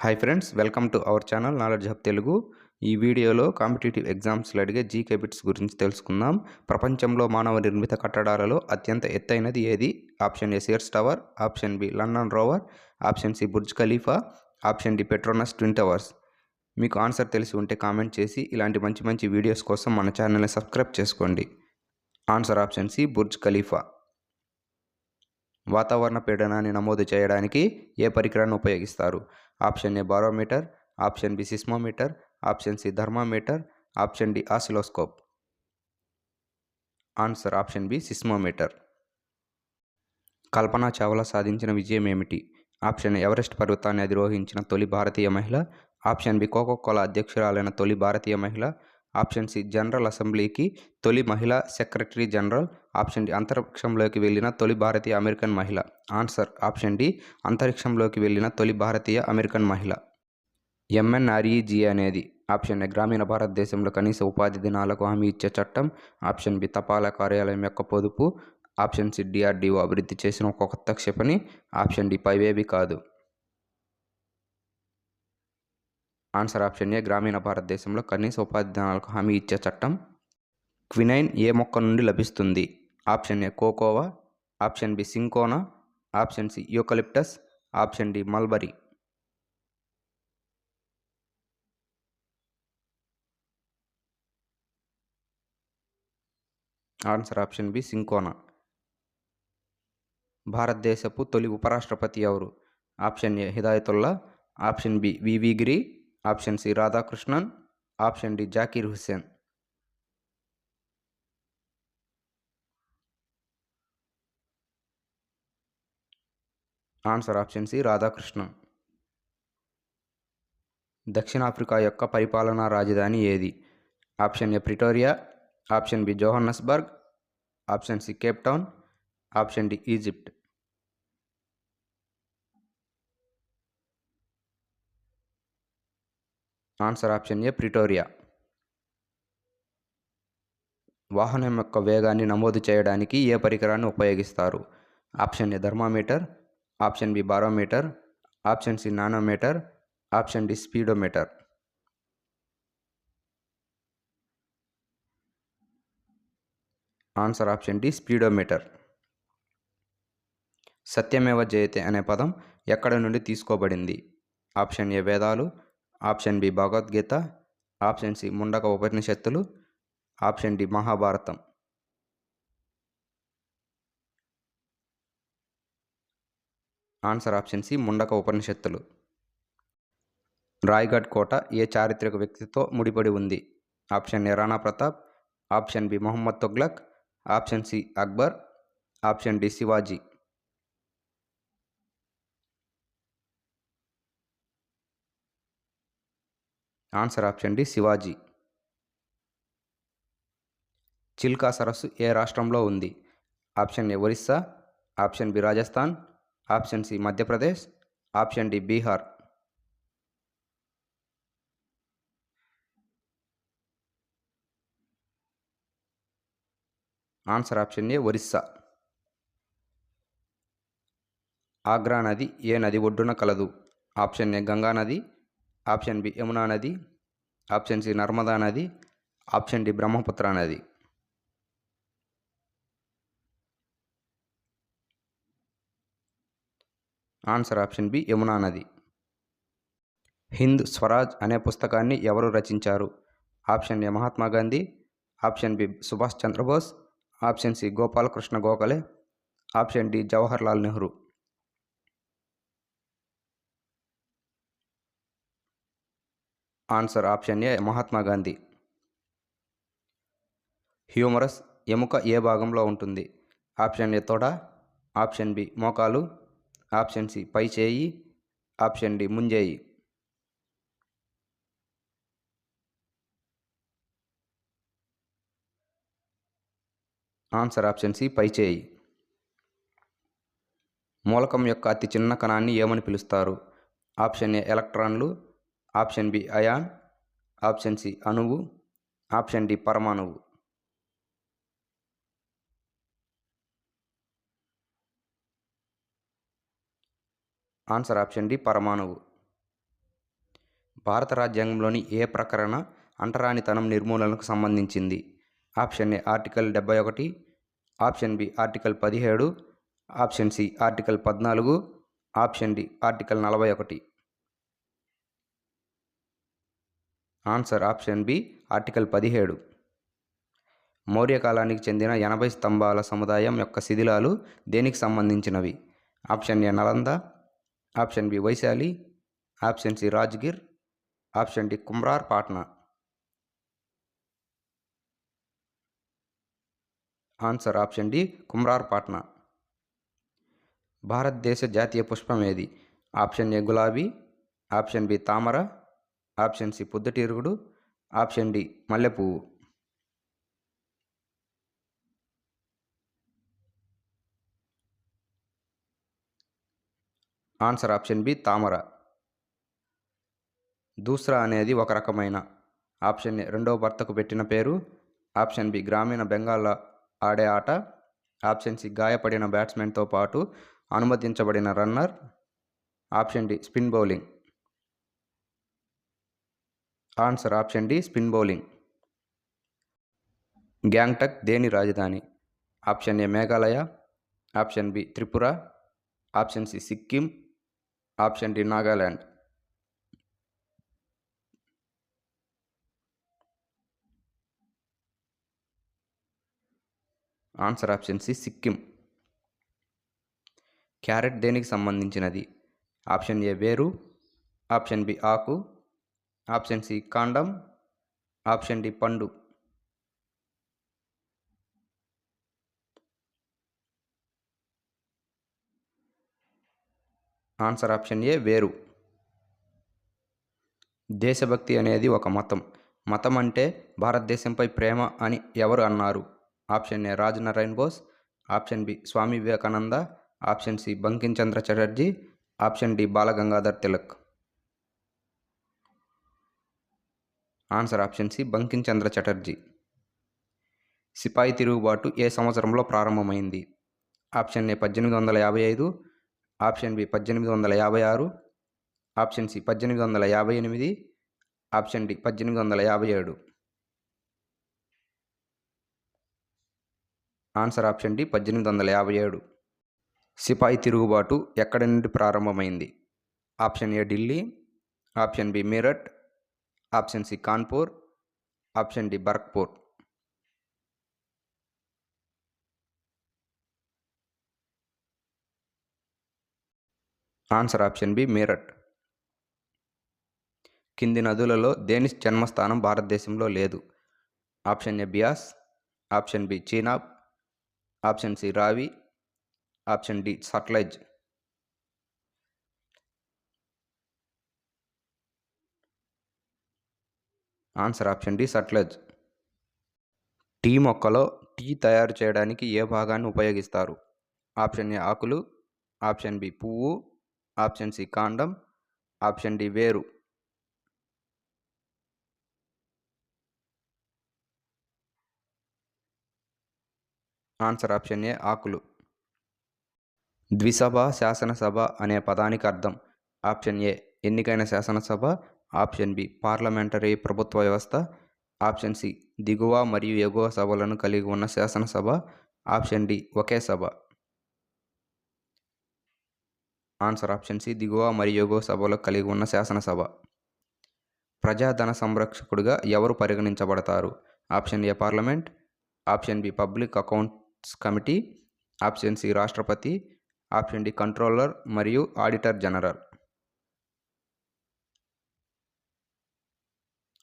Hi friends, welcome to our channel knowledge hub Telugu. ఈ వీడియోలో competitive ఎగ్జామ్స్లో అడిగే జీకే బిట్స్ గురించి తెలుసుకుందాం. ప్రపంచంలో మానవ నిర్మిత కట్టడాలలో అత్యంత ఎత్తైనది ఏది? Option A Sears Tower, option B London rover, option C Burj Khalifa, option D Petronas Twin Towers. మీకు ఆన్సర్ తెలిసి ఉంటే కామెంట్ చేసి ఇలాంటి మంచి మంచి వీడియోస్ కోసం మన ఛానల్ని సబ్స్క్రైబ్ చేసుకోండి. Answer option C Burj Khalifa. వాతావరణ పీడనాన్ని నమోదు చేయడానికి ఏ పరికరాన్ని ఉపయోగిస్తారు? Option A barometer, option B seismometer, option C thermometer, option D oscilloscope. Answer option B seismometer. Kalpana Chawla సాధించిన విజయం ఏమిటి? ఆప్షన్ ఏ ఎవరెస్ట్ పర్వతాన్ని అధిరోహించిన తొలి భారతీయ మహిళ, ఆప్షన్ బి కోకోకోలా అధ్యక్షురాలైన తొలి భారతీయ మహిళ, ఆప్షన్ సి జనరల్ అసెంబ్లీకి తొలి మహిళా సెక్రటరీ జనరల్, ఆప్షన్ డి అంతరిక్షంలోకి వెళ్ళిన తొలి భారతీయ అమెరికన్ మహిళ. ఆన్సర్ ఆప్షన్ డి అంతరిక్షంలోకి వెళ్ళిన తొలి భారతీయ అమెరికన్ మహిళ. ఎంఎన్ఆర్ఈజీ అనేది ఆప్షన్ ఏ గ్రామీణ భారతదేశంలో కనీస ఉపాధి దినాలకు హామీ ఇచ్చే చట్టం, ఆప్షన్ బి తపాలా కార్యాలయం యొక్క పొదుపు, ఆప్షన్ సి డిఆర్డిఓ అభివృద్ధి చేసిన ఒక కొత్త క్షిపణి, ఆప్షన్ డి పైవేవి కాదు. ఆన్సర్ ఆప్షన్ ఏ గ్రామీణ భారతదేశంలో కనీస ఉపాధి దినాలకు హామీ ఇచ్చే చట్టం. క్వినైన్ ఏ మొక్క నుండి లభిస్తుంది? Option A cocoa, option B cinchona, option C eucalyptus, option D mulberry. Answer option B cinchona. భారతదేశపు తొలి ఉపరాష్ట్రపతి ఎవరు? Option A Hidayatullah, option B V V Giri, option C Radhakrishnan, option D Zakir Hussain. Answer option C Radhakrishnan. దక్షిణాఫ్రికా యొక్క పరిపాలనా రాజధాని ఏది? Option A Pretoria, option B Johannesburg, option C Cape Town, option D Egypt. Answer option A Pretoria. వాహనం యొక్క వేగాన్ని నమోదు చేయడానికి ఏ పరికరాన్ని ఉపయోగిస్తారు? Option A thermometer, option B barometer, option C nanometer, option D speedometer. Answer option D speedometer. సత్యమేవ జయతే అనే పదం ఎక్కడ నుండి తీసుకోబడింది? ఆప్షన్ ఏ వేదాలు, option B Bhagavad Gita, option C Mundaka ఉపనిషత్తులు, option D Mahabharatam. Answer option C Mundaka ఉపనిషత్తులు. రాయ్గఢ్ కోట ఏ చారిత్రక వ్యక్తితో ముడిపడి ఉంది? Option A Rana Pratap, option B Mohammad Tughlaq, option C Akbar, option D Shivaji. Answer option D Shivaji. Chilka సరస్సు ఏ రాష్ట్రంలో ఉంది? Option A Orissa, option B Rajasthan, option C Madhya Pradesh, option D Bihar. Answer option A Orissa. Agra నది ఏ నది ఒడ్డున కలదు? ఆప్షన్ ఏ గంగా నది, ఆప్షన్ బి యమునా నది, ఆప్షన్ సి నర్మదా నది, ఆప్షన్ డి బ్రహ్మపుత్ర నది. ఆన్సర్ ఆప్షన్ బి యమునా నది. హింద్ స్వరాజ్ అనే పుస్తకాన్ని ఎవరు రచించారు? Option A Mahatma Gandhi, option B Subhash Chandra Bose, option C Gopalakrishna Gokhale, option D Jawaharlal Nehru. Answer option A Mahatma Gandhi. Humerus ఎముక ఏ భాగంలో ఉంటుంది? ఆప్షన్ ఏ తొడ, ఆప్షన్ బి మోకాలు, ఆప్షన్ సి పై చేయి, ఆప్షన్ డి ముంజేయి. ఆన్సర్ ఆప్షన్ సి పై చేయి. మూలకం యొక్క అతి చిన్న కణాన్ని ఏమని పిలుస్తారు? ఆప్షన్ ఏ ఎలక్ట్రాన్లు, option B ion, option C అణువు, ఆప్షన్ డి పరమాణువు. ఆన్సర్ ఆప్షన్ డి పరమాణువు. భారత రాజ్యాంగంలోని ఏ ప్రకరణ అంటరానితనం నిర్మూలనకు సంబంధించింది? Option A article 71, option B article 17, option C article 14, option D article 41. Answer option B article 17. Maurya కాలానికి చెందిన 80 స్తంభాల సముదాయం యొక్క శిథిలాలు దేనికి సంబంధించినవి? Option A Nalanda, option B Vaishali, option C Rajgir, option D Kumrahar Patna. Answer option D Kumrahar Patna. భారతదేశ జాతీయ పుష్పం ఏది? ఆప్షన్ ఏ గులాబీ, ఆప్షన్ బి తామర, ఆప్షన్ సి పొద్దుతిరుగుడు, ఆప్షన్ డి మల్లెపువ్వు. ఆన్సర్ ఆప్షన్ బి తామర. దూస్రా అనేది ఒక రకమైన. ఆప్షన్ ఏ రెండవ భర్తకు పెట్టిన పేరు, ఆప్షన్ బి గ్రామీణ బెంగాల్లో ఆడే ఆట, ఆప్షన్ సి గాయపడిన బ్యాట్స్మెన్తో పాటు అనుమతించబడిన runner, option D spin bowling. Answer option D spin bowling. Gangtok దేని రాజధాని? Option A Meghalaya, option B Tripura, option C Sikkim, option D Nagaland. Answer option C Sikkim. Carrot దేనికి సంబంధించినది? ఆప్షన్ ఏ వేరు, ఆప్షన్ బి ఆకు, ఆప్షన్ సి కాండం, ఆప్షన్ డి పండు. ఆన్సర్ ఆప్షన్ ఏ వేరు. దేశభక్తి అనేది ఒక మతం. మతం అంటే భారతదేశంపై ప్రేమ అని ఎవరు అన్నారు? Option A Rajnarayan Bose, option B Swami Vivekananda, option C Bankim Chandra Chatterjee, option D Balagangadhar Tilak. Answer option C Bankim Chandra Chatterjee. సిపాయి తిరుగుబాటు ఏ సంవత్సరంలో ప్రారంభమైంది? Option A 1855, option B 1856, option C 1858, option D 1857. Answer option D 1857. సిపాయి తిరుగుబాటు ఎక్కడి నుండి ప్రారంభమైంది? Option A Delhi, option B Meerut, option C Kanpur, option D Barrackpore. Answer option B Meerut. కింది నదులలో దేని జన్మస్థానం భారతదేశంలో లేదు? Option A Beas, option B Chenab, option C Ravi, option D Sutlej. Answer option D Sutlej. Tea మొక్కలో టీ తయారు చేయడానికి ఏ భాగాన్ని ఉపయోగిస్తారు? ఆప్షన్ ఏ ఆకులు, ఆప్షన్ బి పువ్వు, ఆప్షన్ సి కాండం, ఆప్షన్ డి వేరు. ఆన్సర్ ఆప్షన్ ఏ ఆకులు. ద్విసభ శాసనసభ అనే పదానికి అర్థం? ఆప్షన్ ఏ ఎన్నికైన శాసనసభ, ఆప్షన్ బి పార్లమెంటరీ ప్రభుత్వ వ్యవస్థ, ఆప్షన్ సి దిగువ మరియు ఎగువ సభలను కలిగి ఉన్న శాసనసభ, ఆప్షన్ డి ఒకే సభ. ఆన్సర్ ఆప్షన్ సి దిగువ మరియు ఎగువ సభలు కలిగి ఉన్న శాసనసభ. ప్రజాధన సంరక్షకుడిగా ఎవరు పరిగణించబడతారు? Option A parliament, option B public accounts committee, option C రాష్ట్రపతి, ఆప్షన్ డి కంట్రోలర్ మరియు auditor general.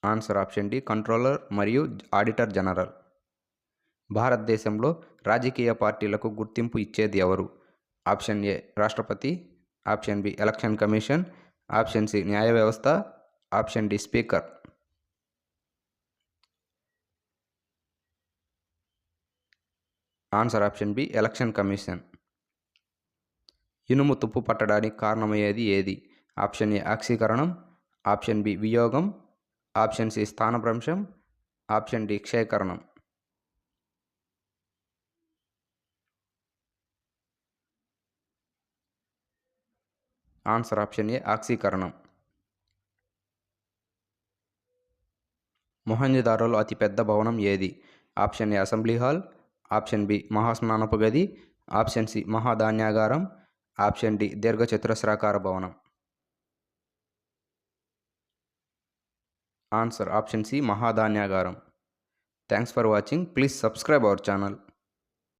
Answer option D controller మరియు ఆడిటర్ జనరల్. భారతదేశంలో రాజకీయ పార్టీలకు గుర్తింపు ఇచ్చేది ఎవరు? ఆప్షన్ ఏ రాష్ట్రపతి, option B election commission, option C న్యాయ వ్యవస్థ, option D speaker. Answer option B election commission. ఇనుము తుప్పు పట్టడానికి కారణమయ్యేది ఏది? ఆప్షన్ ఏ ఆక్సీకరణం, ఆప్షన్ బి వియోగం, ఆప్షన్ సి స్థానభ్రంశం, option D క్షయకరణం. Answer option A ఆక్సీకరణం. మొహంజదారోలో అతిపెద్ద భవనం ఏది? Option A assembly hall, option B మహాస్నానపు గది, ఆప్షన్ సి మహాధాన్యాగారం, ఆప్షన్ డి దీర్ఘచతురస్రాకార భవనం. ఆన్సర్ ఆప్షన్ సి మహాధాన్యాగారం. Thanks for watching. Please subscribe our channel.